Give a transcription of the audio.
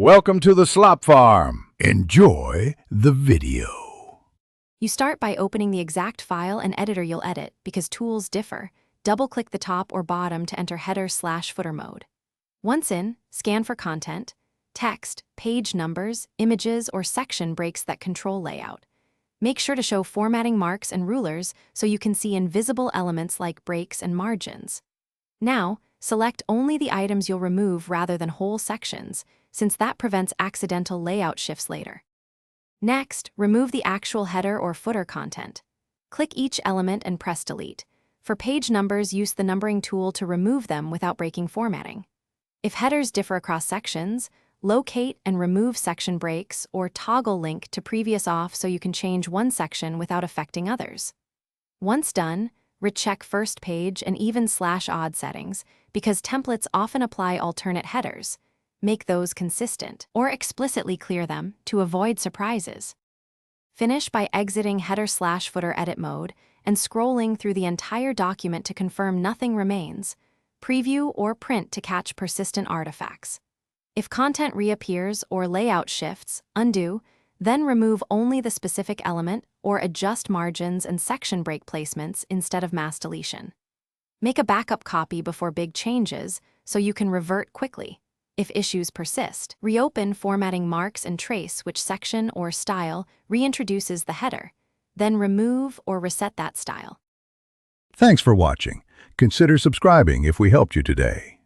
Welcome to the Slop Farm. Enjoy the video. You start by opening the exact file and editor you'll edit because tools differ. Double-click the top or bottom to enter header/footer mode. Once in, scan for content, text, page numbers, images, or section breaks that control layout. Make sure to show formatting marks and rulers so you can see invisible elements like breaks and margins. Now, select only the items you'll remove rather than whole sections, since that prevents accidental layout shifts later. Next, remove the actual header or footer content. Click each element and press delete. For page numbers, use the numbering tool to remove them without breaking formatting. If headers differ across sections, locate and remove section breaks or toggle link to previous off so you can change one section without affecting others. Once done, recheck first page and even/odd settings because templates often apply alternate headers. Make those consistent or explicitly clear them to avoid surprises. Finish by exiting header/footer edit mode and scrolling through the entire document to confirm nothing remains. Preview or print to catch persistent artifacts. If content reappears or layout shifts, undo, then remove only the specific element or adjust margins and section break placements instead of mass deletion. Make a backup copy before big changes so you can revert quickly. If issues persist, reopen formatting marks and trace which section or style reintroduces the header. Then remove or reset that style. Thanks for watching. Consider subscribing if we helped you today.